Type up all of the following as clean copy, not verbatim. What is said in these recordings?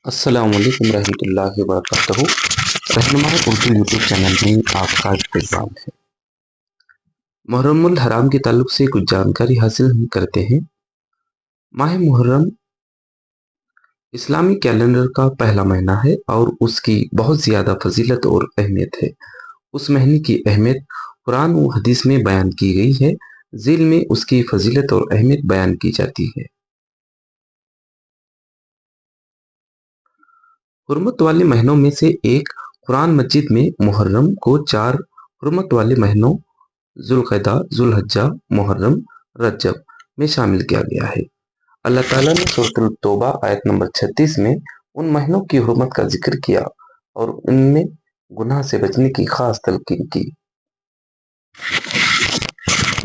السلام علیکم ورحمۃ اللہ وبرکاتہ۔ رہنما اردو یوٹیوب چینل میں آپ کا استقبال ہے۔ محرم الحرام کے تعلق سے کچھ جانکاری حاصل ہم کرتے ہیں۔ ماہ محرم اسلامی کیلنڈر کا پہلا مہینہ ہے اور اس کی بہت زیادہ فضیلت اور اہمیت ہے۔ اس مہینے کی اہمیت قرآن و حدیث میں بیان کی گئی ہے۔ ذیل میں اس کی فضیلت اور اہمیت بیان کی جاتی ہے۔ حرمت والے مہینوں میں سے ایک قرآن مجید میں محرم کو 4 حرمت والے مہینوں ذوالقعدہ، ذوالحجہ، محرم، رجب میں شامل کیا گیا ہے۔ اللہ تعالیٰ نے سورۃ التوبہ آیت نمبر 36 میں ان مہینوں کی حرمت کا ذکر کیا اور ان میں گناہ سے بچنے کی خاص تلقین کی۔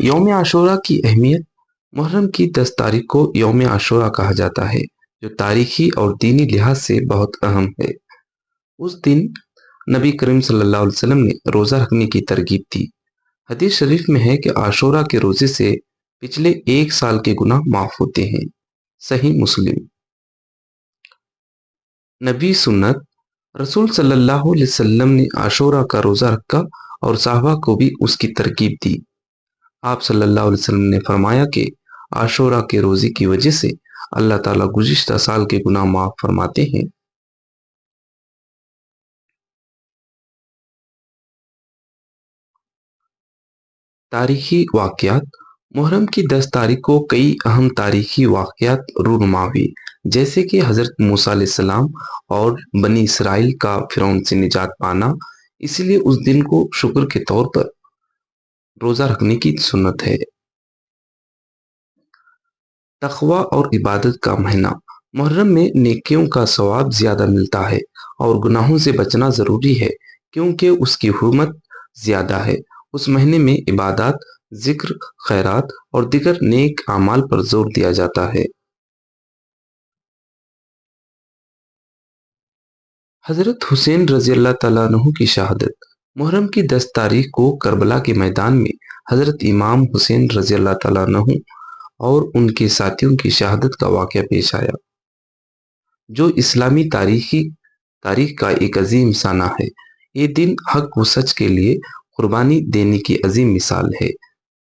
یوم عاشوراء کی اہمیت۔ محرم کی 10 تاریخ کو یوم عاشوراء کہا جاتا ہے، جو تاریخی اور دینی لحاظ سے بہت اہم ہے۔ اس دن نبی کریم صلی اللہ علیہ وسلم نے روزہ رکھنے کی ترغیب دی۔ حدیث شریف میں ہے کہ عاشوراء کے روزے سے پچھلے 1 سال کے گناہ معاف ہوتے ہیں۔ صحیح مسلم۔ نبی سنت۔ رسول صلی اللہ علیہ وسلم نے عاشوراء کا روزہ رکھا اور صحابہ کو بھی اس کی ترغیب دی۔ آپ صلی اللہ علیہ وسلم نے فرمایا کہ عاشوراء کے روزے کی وجہ سے اللہ تعالیٰ گزشتہ سال کے گناہ معاف فرماتے ہیں۔ تاریخی واقعات۔ محرم کی 10 تاریخ کو کئی اہم تاریخی واقعات رونما ہوئے، جیسے کہ حضرت موسیٰ علیہ السلام اور بنی اسرائیل کا فرعون سے نجات پانا۔ اس لیے اس دن کو شکر کے طور پر روزہ رکھنے کی سنت ہے۔ تقوی اور عبادت کا مہینہ۔ محرم میں نیکیوں کا ثواب زیادہ ملتا ہے اور گناہوں سے بچنا ضروری ہے کیونکہ اس کی حرمت زیادہ ہے۔ اس مہینے میں عبادات، ذکر، خیرات اور دیگر نیک اعمال پر زور دیا جاتا ہے۔ حضرت حسین رضی اللہ تعالیٰ عنہ کی شہادت۔ محرم کی 10 تاریخ کو کربلا کے میدان میں حضرت امام حسین رضی اللہ تعالیٰ عنہ اور ان کے ساتھیوں کی شہادت کا واقعہ پیش آیا، جو اسلامی تاریخ کا ایک عظیم سانحہ ہے۔ یہ دن حق و سچ کے لیے قربانی دینے کی عظیم مثال ہے۔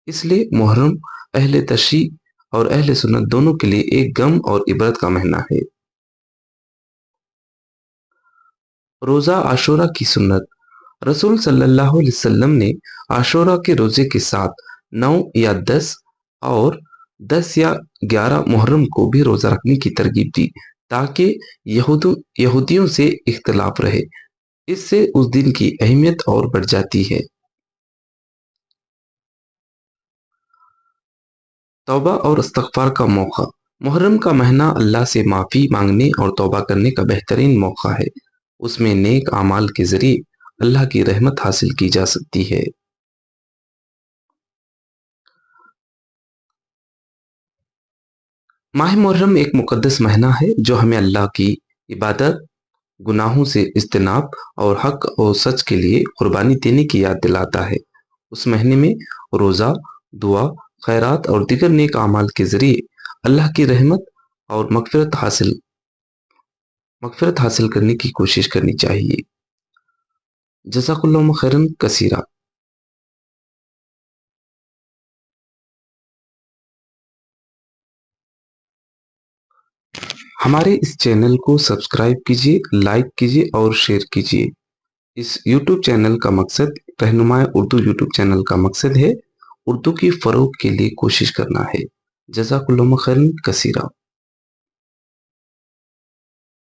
اس لیے محرم اہل تشیع اور اہل سنت دونوں کے لیے ایک غم اور عبرت کا مہینہ ہے۔ روزہ عاشوراء کی سنت۔ رسول صلی اللہ علیہ وسلم نے عاشوراء کے روزے کے ساتھ 9 یا 10 اور 10 یا 11 محرم کو بھی روزہ رکھنے کی ترغیب دی تاکہ یہودیوں سے اختلاف رہے۔ اس سے اس دن کی اہمیت اور بڑھ جاتی ہے۔ توبہ اور استغفار کا موقع۔ محرم کا مہینہ اللہ سے معافی مانگنے اور توبہ کرنے کا بہترین موقع ہے۔ اس میں نیک اعمال کے ذریعے اللہ کی رحمت حاصل کی جا سکتی ہے۔ ماہ محرم ایک مقدس مہینہ ہے جو ہمیں اللہ کی عبادت، گناہوں سے اجتناب اور حق اور سچ کے لیے قربانی دینے کی یاد دلاتا ہے۔ اس مہینے میں روزہ، دعا، خیرات اور دیگر نیک اعمال کے ذریعے اللہ کی رحمت اور مغفرت حاصل کرنے کی کوشش کرنی چاہیے۔ جزاک اللہ خیرن کثیرا۔ ہمارے اس چینل کو سبسکرائب کیجیے، لائک کیجیے اور شیئر کیجیے۔ اس یوٹیوب چینل کا مقصد، رہنما اردو یوٹیوب چینل کا مقصد ہے اردو کی فروغ کے لیے کوشش کرنا ہے۔ جزاک اللہ خیرن کثیرا۔